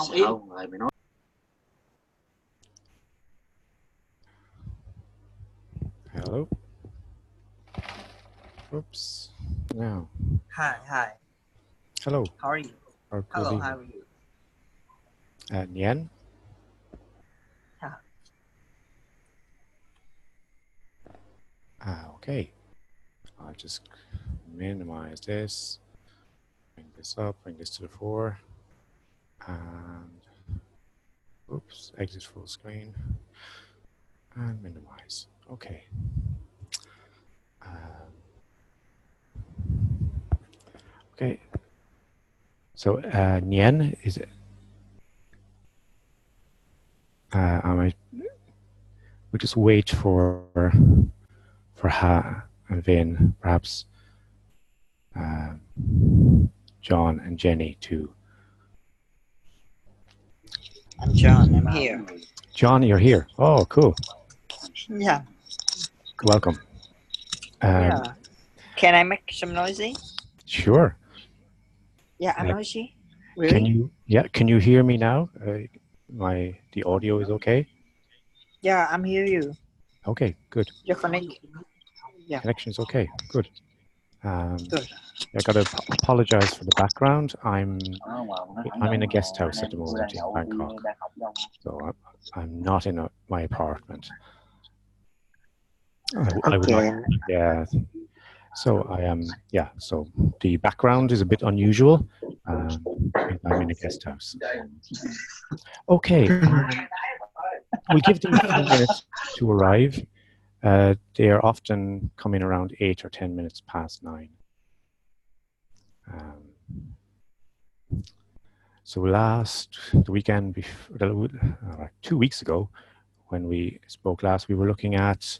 Không ít. Hello. Oops. Now. Hi. Hello. How are you? Or Hello, good how are you? Nien. Yeah. Okay. I'll just minimize this. Bring this up. Bring this to the fore. And oops. Exit full screen. And minimize. Okay. Okay. So Nien is. We just wait for Ha and Vin, perhaps John and Jenny too. I'm John, I'm here. John, you're here. Oh, cool. Yeah. Welcome. Yeah. Can I make some noisy? Sure. Yeah, I'm noisy. Really? Can you hear me now? The audio is okay? Yeah, I'm hear you. Okay, good. Your Connection is okay. Good. Good. I got to apologize for the background. I'm in a guest house at the moment in Bangkok, so I'm not in my apartment. I would like, yeah. So I am, so the background is a bit unusual. I'm in a guest house. Okay. We'll give them a few minutes to arrive. They are often coming around 8 or 10 minutes past 9. So the weekend, 2 weeks ago, when we spoke last, we were looking at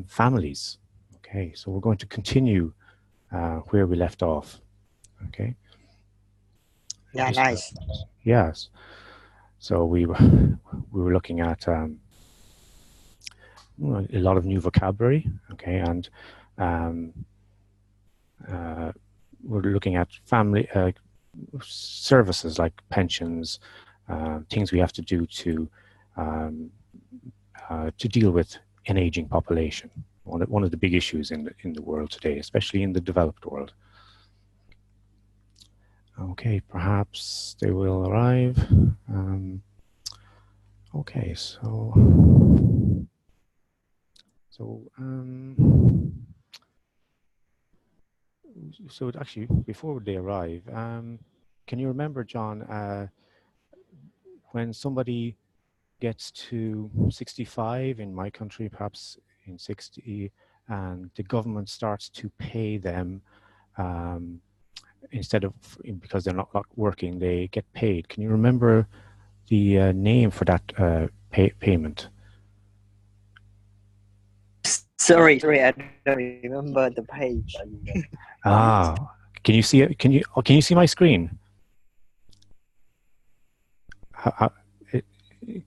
families. Okay, so we're going to continue where we left off. Okay. Yeah, nice. Yes. So we were looking at a lot of new vocabulary. Okay, and we're looking at family services like pensions, things we have to do to deal with an aging population. One of the big issues in the world today, especially in the developed world. Okay, perhaps they will arrive. Okay, so actually, before they arrive, can you remember, John, when somebody gets to 65 in my country, perhaps in 60, and the government starts to pay them instead of, because they're not working, they get paid. Can you remember the name for that payment? Sorry, I don't remember the page. Can you see it? Can you see my screen?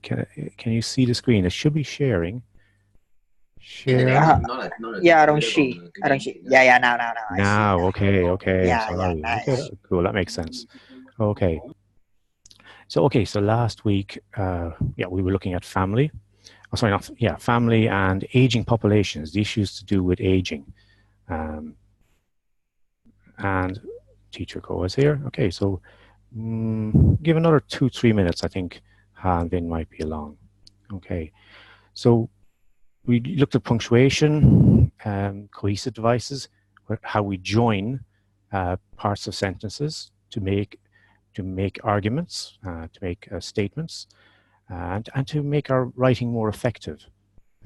Can you see the screen? It should be sharing. Share. Yeah, I don't see. Yeah, now. Now, okay. Yeah, sorry. Nice. Okay, cool. That makes sense. Okay. So last week, we were looking at family. Family and aging populations, the issues to do with aging. And teacher Ko is here. Okay, so give another 2-3 minutes. I think Han Vin might be along. Okay, so we looked at punctuation, cohesive devices, how we join parts of sentences to make arguments, to make statements, and to make our writing more effective.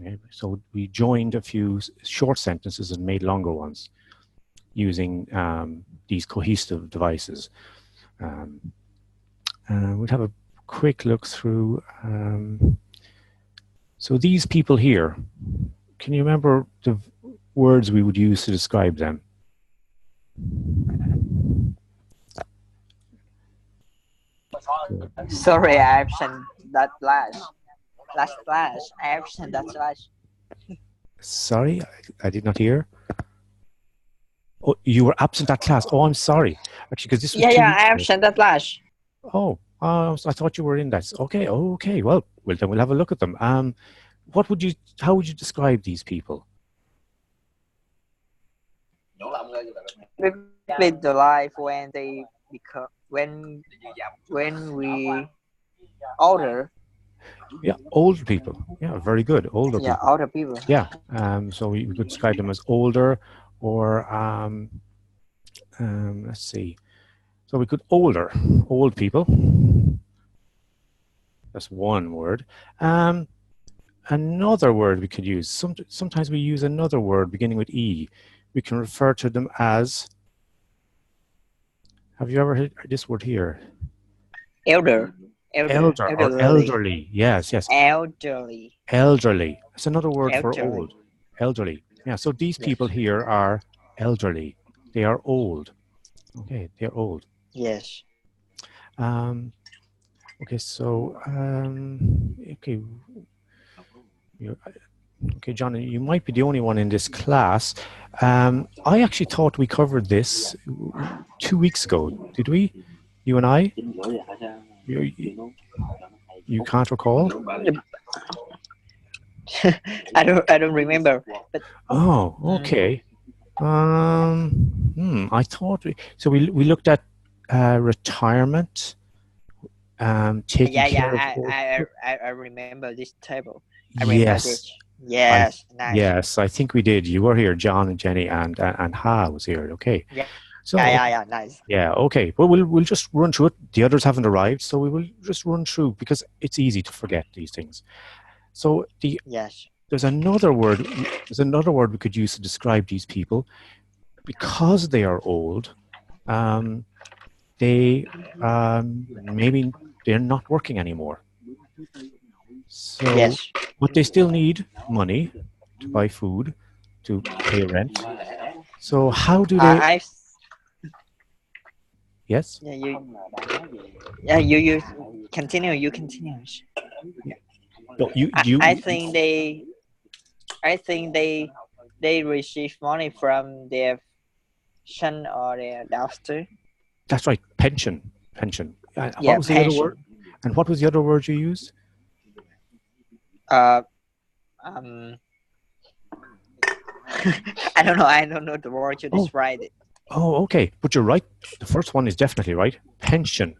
Okay? So we joined a few short sentences and made longer ones using these cohesive devices. We'd have a quick look through. So these people here, can you remember the words we would use to describe them? Sorry, I absent that last class. I absent that class. Sorry, I did not hear. Oh, you were absent that class. Oh, I'm sorry. Actually, because this was I absent that class. Oh, Oh, so I thought you were in that. Okay, okay. Well, then we'll have a look at them. How would you describe these people? Live the life when they become when we older. Yeah, older people. Yeah, very good. Older Yeah, people. older people. Yeah. So we could describe them as older, or let's see. So we could old people. That's one word. Another word we could use. Sometimes we use another word beginning with E. We can refer to them as. Have you ever heard this word here? Elder. Elder or Elderly. elderly. Yes, yes. Elderly. Elderly. It's another word for Elderly. old. Elderly. Yeah. So these Yes. people here are elderly. They are old. Okay, they're old. Yes. Okay, so okay, okay, John, you might be the only one in this class. I actually thought we covered this 2 weeks ago. Did we? You and I? You can't recall? I don't remember. But Oh, okay. I thought we looked at retirement, taking care of old people. I remember this table. I remember Yes, this. Yes, nice. yes, I think we did. You were here, John and Jenny, and Ha was here. Okay, Yeah, so yeah, nice. yeah, okay. Well, we'll just run through it. The others haven't arrived, so we will just run through because it's easy to forget these things. So Yes. there's another word. There's another word we could use to describe these people because they are old. They maybe they're not working anymore. So, Yes. but they still need money to buy food, to pay rent. So how do they? I Yes. yeah you continue. You continue. No, I think they receive money from their son or their daughter. That's right. Pension. Pension. What Yeah, was the other word? pension. And what was the other word you used? Uh, um, I don't know. I don't know the word to describe it. Oh, okay. But you're right. The first one is definitely right. Pension.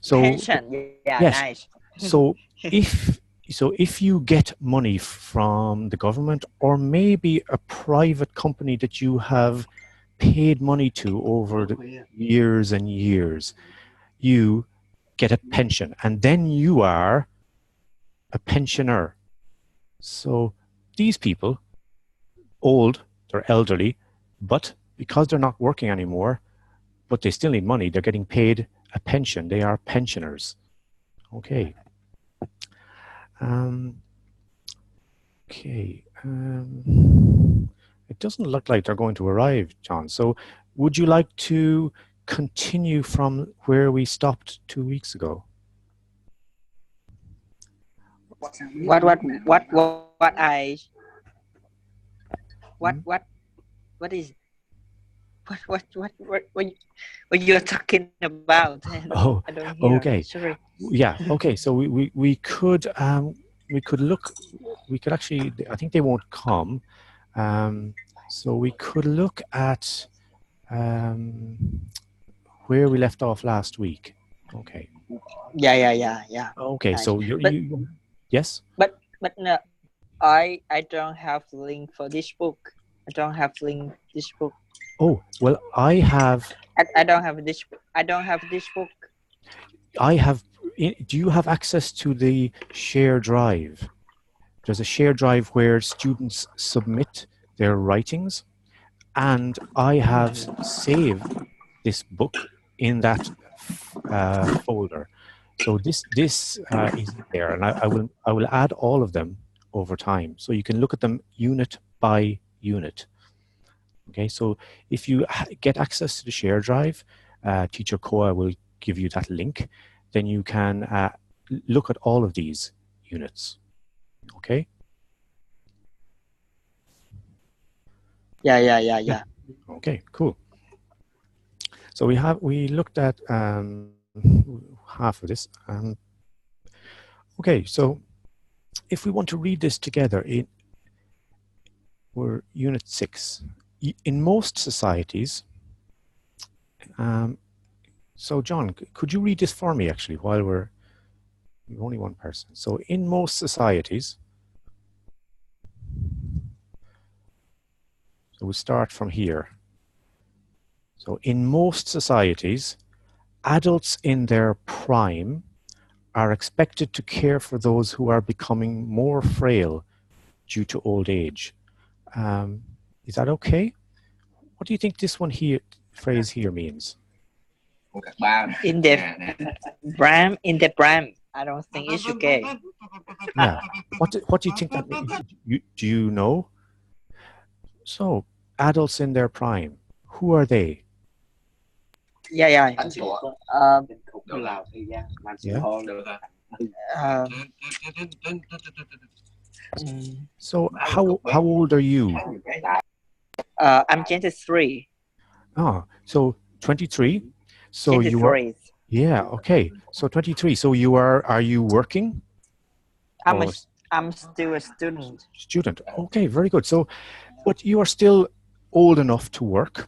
So Pension. Yeah, yes. nice. So if you get money from the government or maybe a private company that you have paid money to over the years and years, you get a pension, and then you are a pensioner. So these people, old, they're elderly, but because they're not working anymore, but they still need money, they're getting paid a pension. They are pensioners. Okay. Okay. It doesn't look like they're going to arrive, John. So would you like to continue from where we stopped 2 weeks ago? What I what is what you're talking about? Oh, I don't hear. okay. Sorry. Yeah. Okay. So we could look. We could actually. I think they won't come. So we could look at where we left off last week. Okay. Yeah. Okay. Nice. So you yes. But no, I don't have the link for this book. I don't have link this book. Oh well, I have. I don't have this. I don't have this book. I have. Do you have access to the share drive? There's a share drive where students submit their writings, and I have saved this book in that folder. So this is there, and I will add all of them over time, so you can look at them unit by unit. Okay, so if you get access to the share drive, Teacher Koa will give you that link. Then you can look at all of these units. Okay. Yeah. Okay, cool. So we looked at half of this. Okay, so if we want to read this together, we're Unit 6. In most societies, so John, could you read this for me actually while we're only one person? So in most societies, so we'll start from here. So in most societies, adults in their prime are expected to care for those who are becoming more frail due to old age. Is that okay? What do you think this one here, phrase here means? In the prime, I don't think it's okay. Yeah. What do you think that means? Do you know? So, adults in their prime, who are they? Yeah. Yeah. So, how old are you? I'm 23. Oh, so 23. So 23. you are. Yeah. Okay. So 23. So are you working? I'm still a student. Student. Okay. Very good. So, but you are still old enough to work.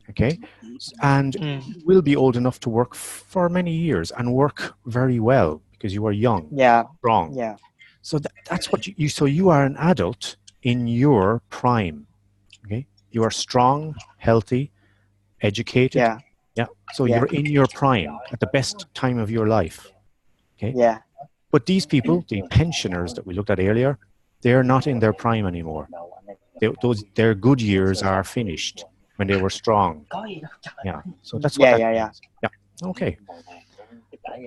Okay. And will be old enough to work for many years and work very well because you are young. Yeah. Strong. Yeah. So that's what so you are an adult in your prime. Okay. You are strong, healthy, educated. Yeah. Yeah. So you're in your prime at the best time of your life. Okay. Yeah. But these people, the pensioners that we looked at earlier, they're not in their prime anymore. Their good years are finished when they were strong. Yeah. So that's what that means. Yeah. Okay.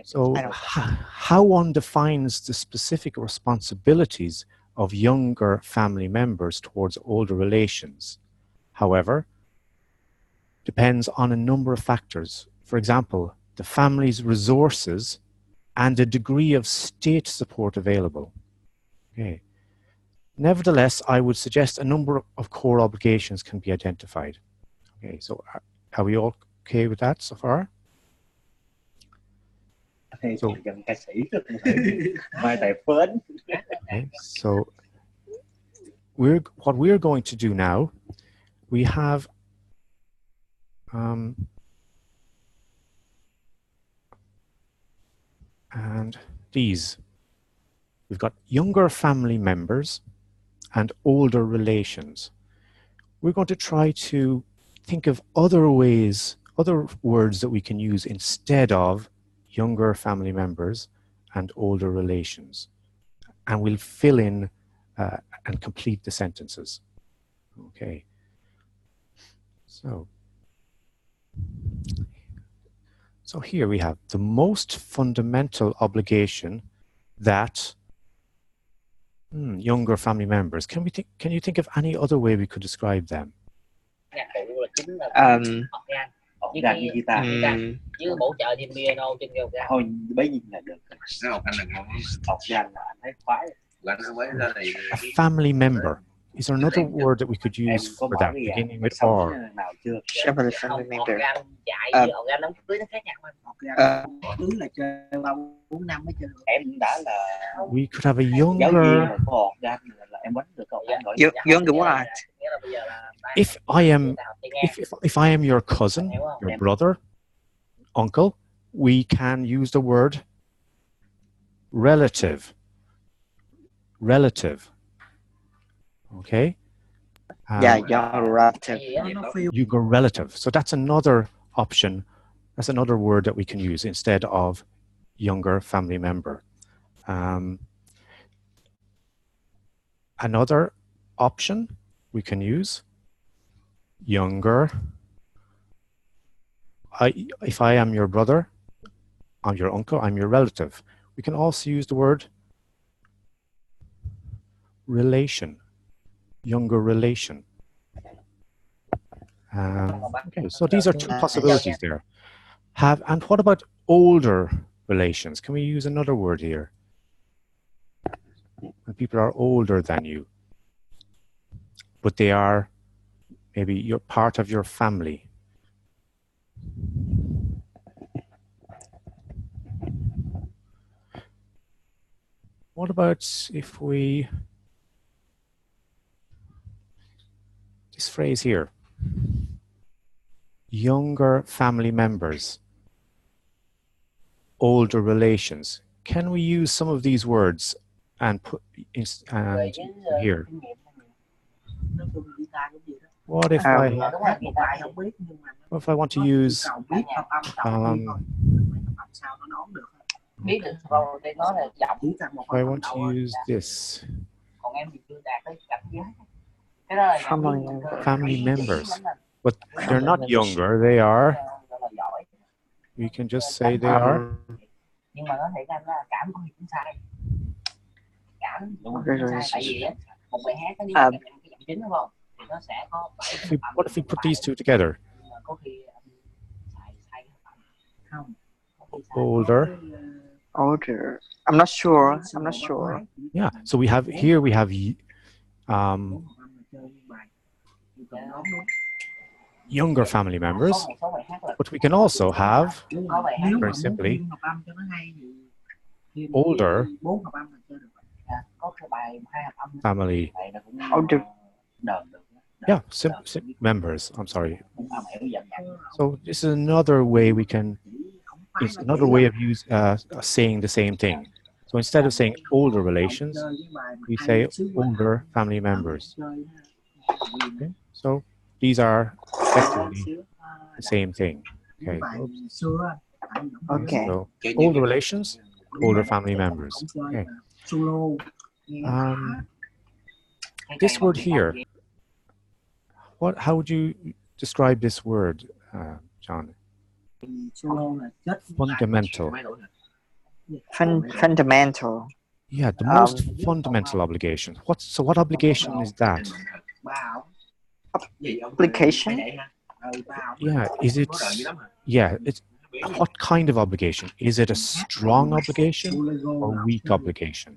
So how one defines the specific responsibilities of younger family members towards older relations, however, depends on a number of factors. For example, the family's resources and the degree of state support available. Okay. Nevertheless, I would suggest a number of core obligations can be identified. Okay, so are we all okay with that so far? So, okay, so what we're going to do now, we have and these. We've got younger family members and older relations. We're going to try to think of other ways, other words that we can use instead of younger family members and older relations. And we'll fill in and complete the sentences. Okay. So here we have the most fundamental obligation that younger family members. Can you think of any other way we could describe them? A family member. Is there another word that we could use for that, beginning with R? Family member. We could have a younger. Younger what? If I am your cousin, your brother, uncle, we can use the word relative. Relative. Okay. Younger relative. Younger relative. So that's another option. That's another word that we can use instead of younger family member. Another option we can use younger. If I am your brother, I'm your uncle, I'm your relative. We can also use the word relation, younger relation. Okay, so these are two possibilities there. And what about older relations? Can we use another word here? When people are older than you, but they are maybe you're part of your family. What about if we, this phrase here, younger family members, older relations. Can we use some of these words and put and here? What if I want to use if I want to use this family members, but they're not younger, they are, we can just say they are what if we put these two together? Older. I'm not sure. Yeah, so we have here younger family members, but we can also have, very simply, older family. Yeah, members. I'm sorry. So this is another way we can. It's another way of saying the same thing. So instead of saying older relations, we say older family members. Okay? So these are effectively the same thing. Okay. Okay. So older relations, older family members. Okay. This word here. How would you describe this word, John? Fundamental. Fundamental. Yeah, the most fundamental obligation. What obligation is that? Application? Yeah, is it? Yeah, it's what kind of obligation? Is it a strong obligation or weak obligation?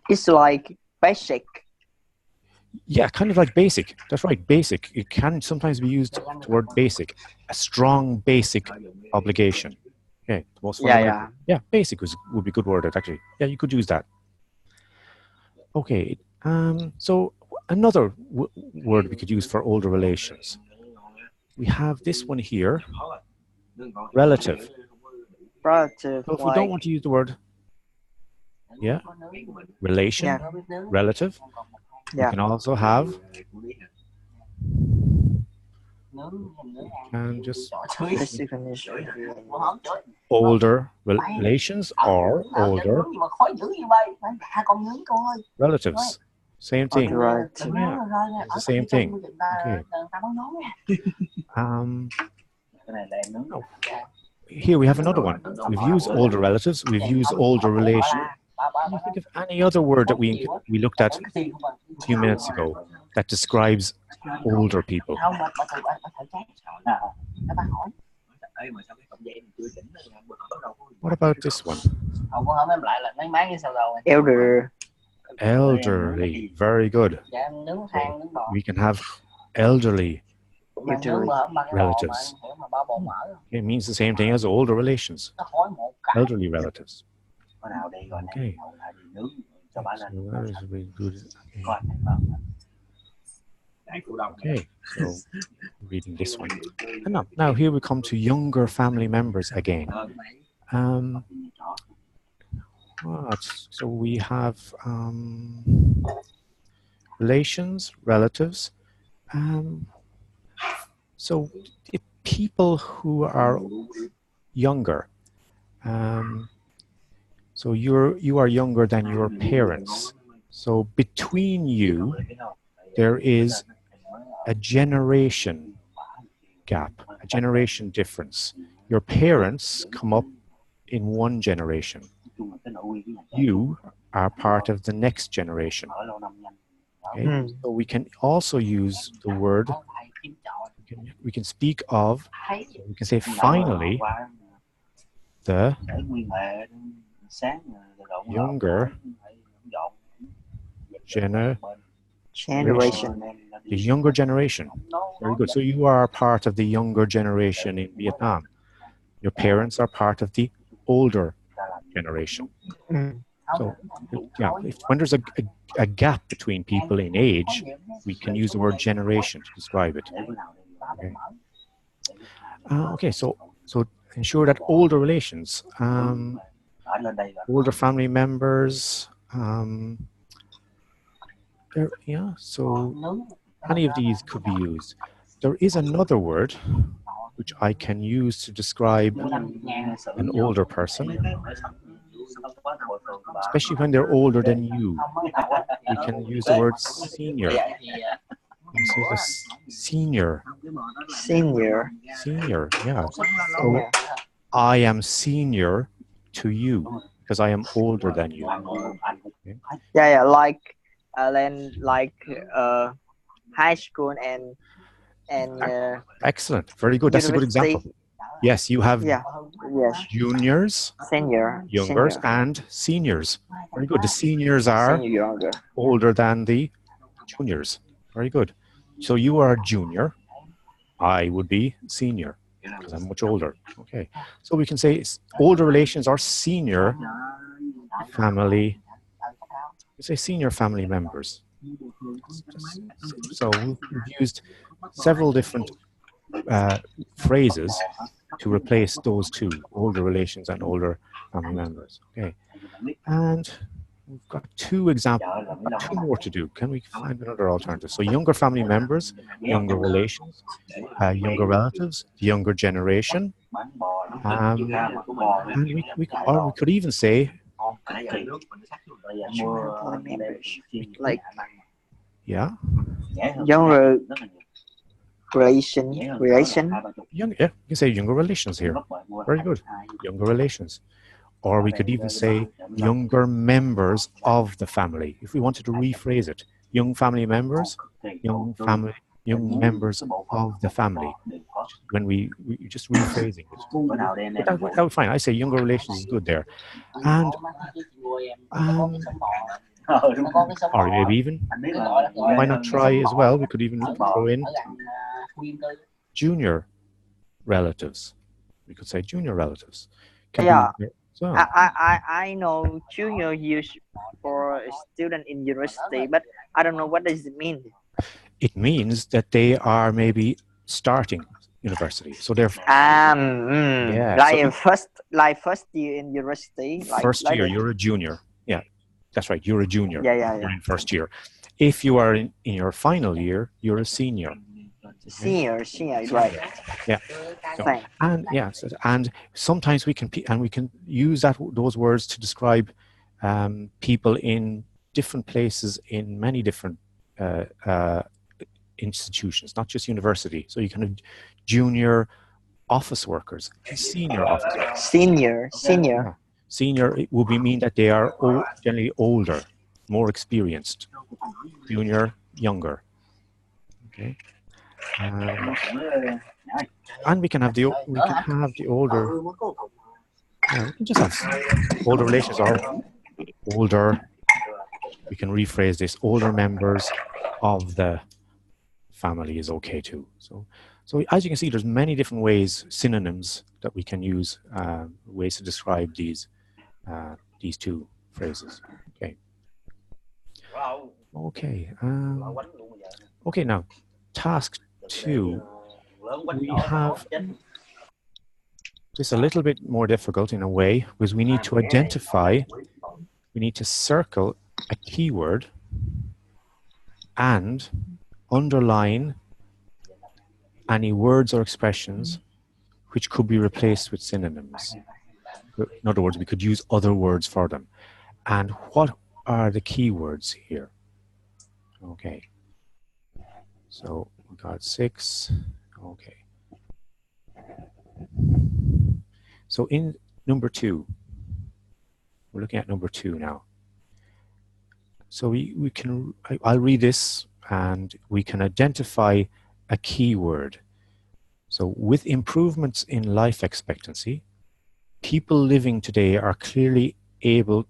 It's like basic. Yeah, kind of like basic. That's right, basic. It can sometimes be used the word basic. A strong basic obligation. Okay, the most fundamental. Yeah, basic would be a good word actually. Yeah, you could use that. Okay, so another word we could use for older relations. We have this one here, relative. Relative. So if we don't want to use the word, relation, relative. We can also have, and just older relations or older relatives. Same thing. Yeah, it's the same thing. Okay. Here we have another one. We've used older relatives. We've used older relations. Can you think of any other word that we looked at a few minutes ago that describes older people? What about this one? Elder. Elderly. Very good. So we can have elderly relatives. It means the same thing as older relations. Elderly relatives. Okay. So that is really good. Okay, so reading this one. And now here we come to younger family members again. So we have relations, relatives. So people who are younger. So you are younger than your parents. So between you, there is a generation gap, a generation difference. Your parents come up in one generation. You are part of the next generation. Okay? So we can also use the word, we can speak of, we can say finally, the younger generation. The younger generation. Very good. So you are part of the younger generation in Vietnam. Your parents are part of the older generation. So, yeah, when there's a gap between people in age, we can use the word generation to describe it. Okay. Okay, so ensure that older relations, older family members, yeah, so any of these could be used. There is another word which I can use to describe an older person, especially when they're older than you. We can use the word senior. You say this senior. Senior. Senior, yeah. So I am senior to you because I am older than you. Okay. Yeah, like then like high school and Excellent, very good. That's a good example. Yes, you have yes, juniors, senior, youngers, and seniors. Very good. The seniors are senior, younger. older than the juniors. Very good. So you are a junior. I would be senior because I'm much older. Okay. So we can say older relations are senior family. We say senior family members. So we've used several different phrases to replace those two, older relations and older family members. Okay. And we've got two more to do. Can we find another alternative? So younger family members, younger relations, younger relatives, the younger generation. And we could even say, like yeah, younger relation. yeah, you can say younger relations here. Very good, younger relations. Or we could even say younger members of the family. If we wanted to rephrase it, young family members, young members of the family. When we just rephrasing it. But that would fine. I say younger relations is good there. And or maybe even, why not try as well? We could even throw in junior relatives. We could say junior relatives. Yeah. So. I know junior used for a student in university, but I don't know what does it mean. It means that they are maybe starting university, so they're first year in university. First year, you're a junior. Yeah, that's right. You're a junior. Yeah. You're in first year. If you are in your final year, you're a senior. Senior, right? Yeah. So, and sometimes we can use those words to describe people in different places in many different institutions, not just university. So you can have junior office workers, senior office workers. Senior. Yeah. Senior, it would mean that they are generally older, more experienced. Junior, younger. Okay. And we can have the older. Yeah, we can just have older relations or older. We can rephrase this: older members of the family is okay too. So as you can see, there's many different ways, synonyms that we can use, ways to describe these two phrases. Okay. Okay. Okay. Now, task 2. We have this a little bit more difficult in a way because we need to identify. We need to circle a keyword and underline any words or expressions which could be replaced with synonyms. In other words, we could use other words for them. And what are the keywords here? Okay. So we got 6. Okay. So in number 2, we're looking at number 2 now. So we can, I'll read this and we can identify a keyword. So with improvements in life expectancy, people living today are clearly able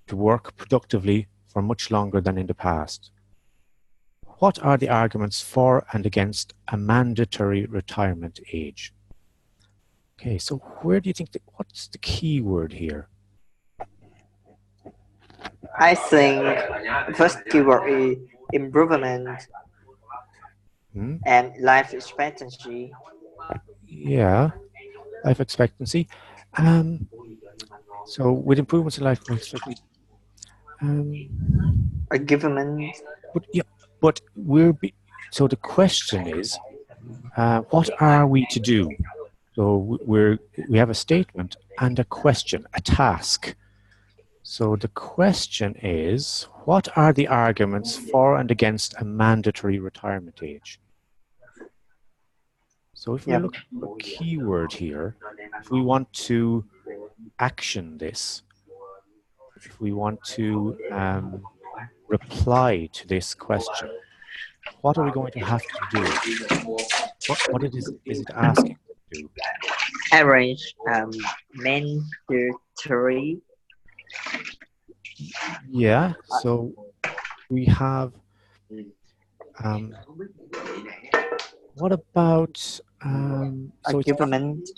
to work productively for much longer than in the past. What are the arguments for and against a mandatory retirement age? Okay, so where do you think what's the key word here? I think first keyword is improvement Hmm? and life expectancy. Yeah, life expectancy. So with improvements in life expectancy, Achievement. but yeah, but so the question is, what are we to do? So we have a statement and a question, a task. So the question is, what are the arguments for and against a mandatory retirement age? So if we Yep. look at a keyword here, if we want to action this, if we want to reply to this question, what are we going to have to do? What is it asking to do? Average mandatory. Yeah, so we have, what about, so Achievement.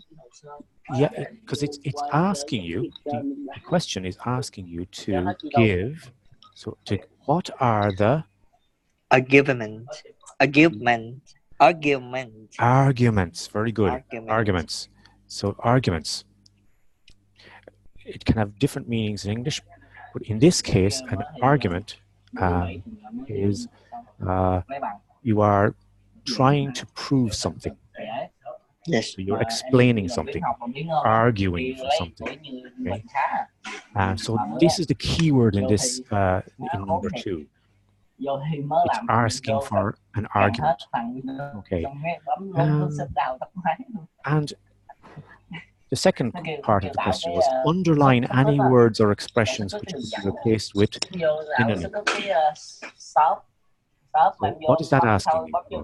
yeah, because it's asking you, the question is asking you to give, so what are the Argument. arguments? Very good. Argument. Arguments. So arguments. It can have different meanings in English, but in this case, an argument is you are trying to prove something. Yes. So you're explaining something, arguing for something. Okay? So this is the key word in this in number 2. It's asking for an argument. Okay. And the second part of the question was underline any words or expressions which could be replaced with synonyms. So what is that asking you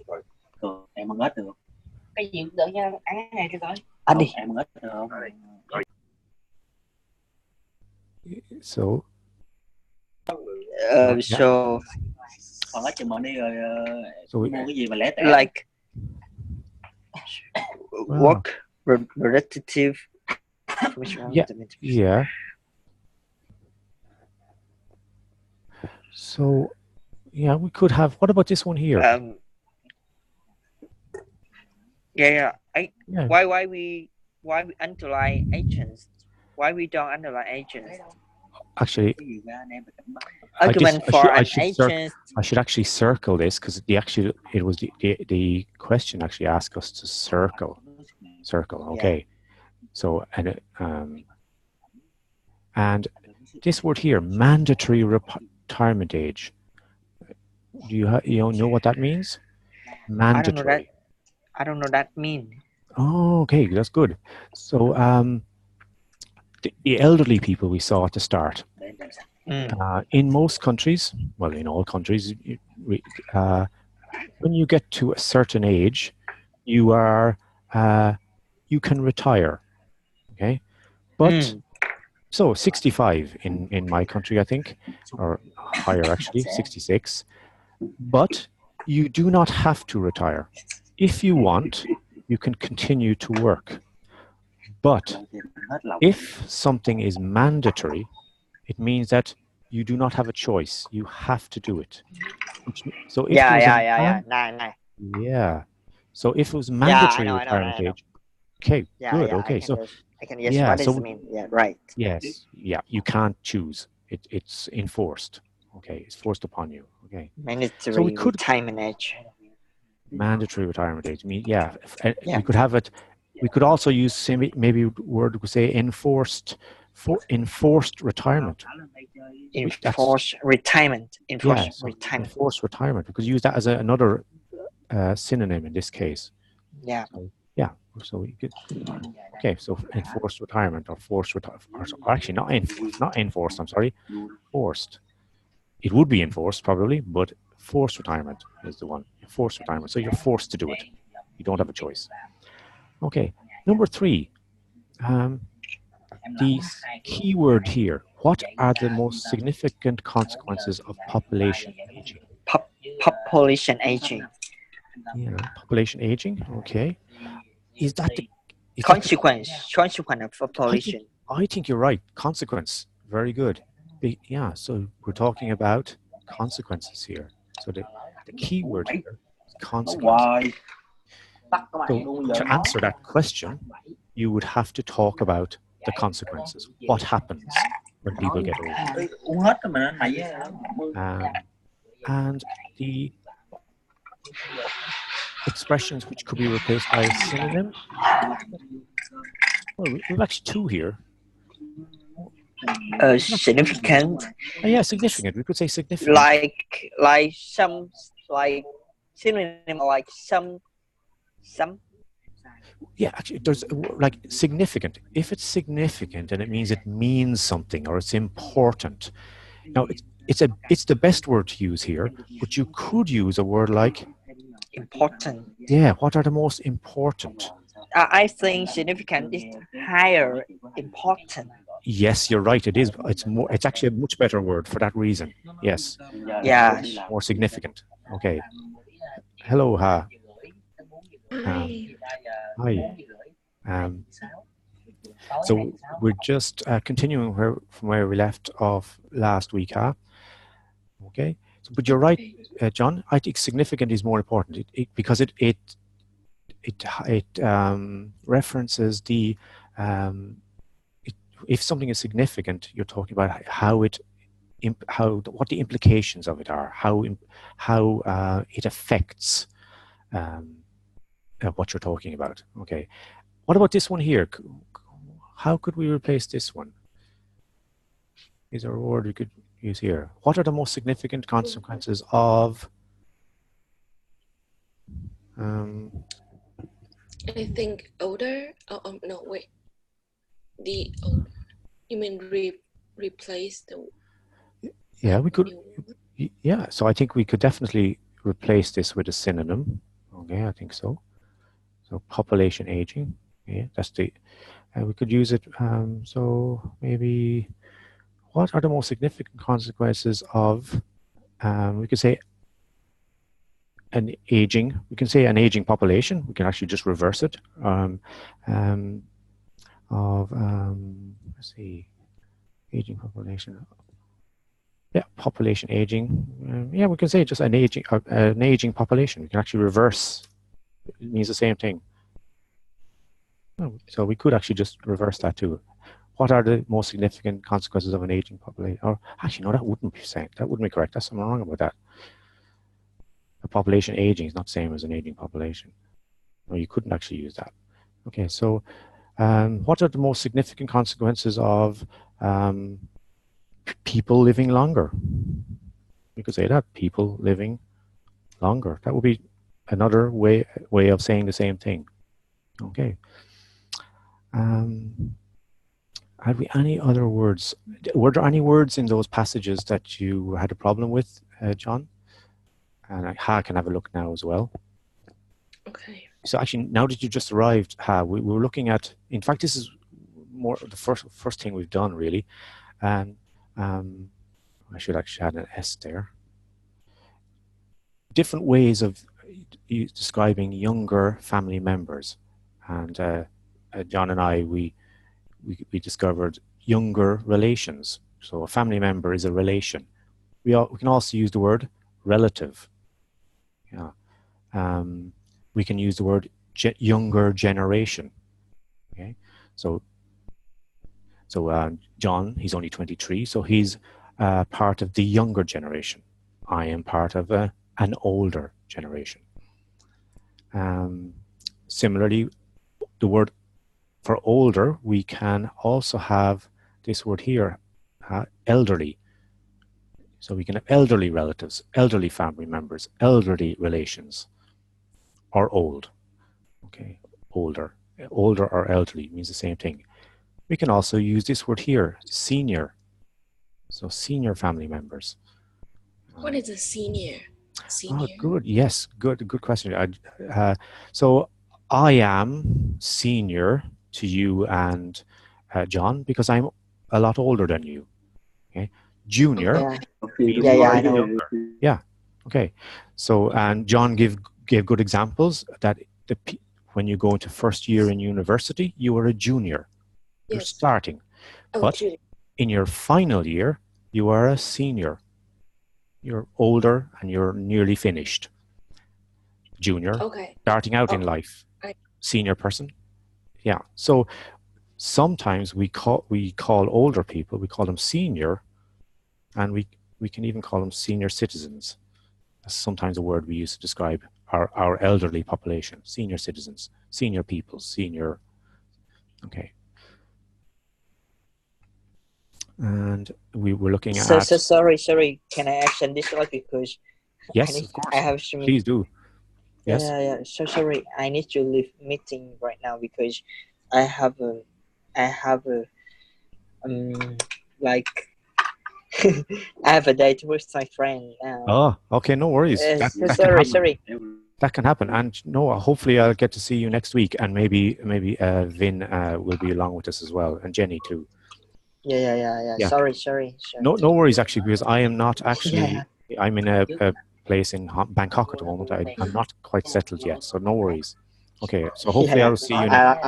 for? So So like work repetitive. Yeah. So yeah, we could have. What about this one here? Why we underline agents? Why we don't underline agents? Actually, Argument for an agent. I should actually circle this because it was the question actually asked us to circle. Okay. Yeah. So and this word here, mandatory retirement age. Do you know what that means? Mandatory. I don't know that mean. Oh, okay, that's good. So the elderly people we saw at the start. In most countries, well, in all countries, when you get to a certain age, you can retire. Okay, but so 65 in my country, I think, or higher actually, 66. But you do not have to retire. If you want, you can continue to work. But if something is mandatory, it means that you do not have a choice. You have to do it. So if yeah. So if it was mandatory retirement age, okay, good, okay. I can guess what does it mean. Yeah, right. Yes, yeah. You can't choose. It's enforced. Okay, it's forced upon you. Okay. Mandatory retirement age. Mandatory retirement age. I mean, yeah. We could have it. We could also use maybe word would say enforced retirement. Enforced retirement. Enforced retirement. We could use that as another synonym in this case. Yeah. So, yeah. So we could. Okay. So enforced retirement or forced retirement. Or actually, not enforced. I'm sorry. Forced. It would be enforced probably, but forced retirement is the one. Forced retirement. So you're forced to do it. You don't have a choice. Okay, number 3. The keyword here. What are the most significant consequences of population aging? Population aging. Yeah, population aging. Okay. Is that the consequence of population? I think you're right. Consequence. Very good. Yeah, so we're talking about consequences here. So the key word here is consequence. So to answer that question, you would have to talk about the consequences. What happens when people get old? And the expressions which could be replaced by a synonym. Well, we've actually two here. Significant. Yeah, significant. We could say significant. Like some, like synonym, like some. Yeah, actually, there's like significant. If it's significant, and it means something or it's important. Now, it's the best word to use here, but you could use a word like important. Yeah, what are the most important? I think significant is higher important. Yes, you're right. It is. It's actually a much better word for that reason. Yes. Yeah. More significant. Okay. Hello, Ha. Hi. So we're just continuing from where we left off last week, Ha. Okay. So, but you're right, John. I think significant is more important because it references the if something is significant, you're talking about what the implications of it are, how it affects what you're talking about. Okay, what about this one here? How could we replace this one? Is there a word we could use here? What are the most significant consequences of? I think older. No, wait. The older. You mean replace the? Yeah, we could. Yeah, so I think we could definitely replace this with a synonym. Okay, I think so. So population aging. Yeah, that's the. We could use it. So maybe, what are the most significant consequences of? We could say an aging. We can say an aging population. We can actually just reverse it. Let's see, aging population. Yeah, population aging. Yeah, we can say just an aging population. We can actually reverse. It means the same thing. So we could actually just reverse that too. What are the most significant consequences of an aging population? Or actually, no, that wouldn't be saying. That wouldn't be correct. That's something wrong about that. A population aging is not the same as an aging population. No, you couldn't actually use that. Okay, so what are the most significant consequences of people living longer? You could say that, people living longer. That would be another way of saying the same thing. Okay. Had we any other words? Were there any words in those passages that you had a problem with, John? And Ha can have a look now as well. Okay. So actually, now that you just arrived, Ha, we were looking at, in fact, this is more the first thing we've done, really. And I should actually add an S there. Different ways of describing younger family members. And John and I, we discovered younger relations. So a family member is a relation. We can also use the word relative. Yeah. We can use the word younger generation. Okay. So John, he's only 23, so he's part of the younger generation. I am part of an older generation. Similarly, the word for older, we can also have this word here, elderly. So we can have elderly relatives, elderly family members, elderly relations, or old. Okay, older or elderly means the same thing. We can also use this word here, senior. So senior family members. What is a senior? Oh, good. Yes, good question. So I am senior to you and John because I'm a lot older than you. Okay, junior. Yeah, I know. Yeah. Okay. So and John gave good examples that when you go into first year in university, you are a junior. You're starting. Oh, But chưa. in your final year, you are a senior. You're older and you're nearly finished. Junior, Okay. starting out in Oh, life. I- Senior person. Yeah. So sometimes we call older people, we call them senior, and we can even call them senior citizens. That's sometimes a word we use to describe our elderly population, senior citizens, senior people, senior. Okay. And we were looking So at. sorry. Can I action this slide because Yes, of course. I have some. Please do. Yes. Yeah. So sorry. I need to leave meeting right now because I have a like I have a date with my friend now. Oh, okay. No worries. That can happen. Sorry. That can happen. And no, hopefully I'll get to see you next week, and maybe Vin will be along with us as well, and Jenny too. Yeah. Yeah. Sorry. No worries actually, because I am not actually. Yeah. I'm in a place in Bangkok at the moment. I'm not quite settled yet, so no worries. Okay, so hopefully I'll see you next.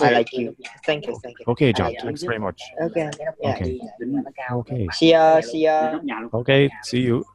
I like you. Thank you. Okay, John. Thanks very much. Okay. Yeah. Okay. Okay. See ya. Okay. See you.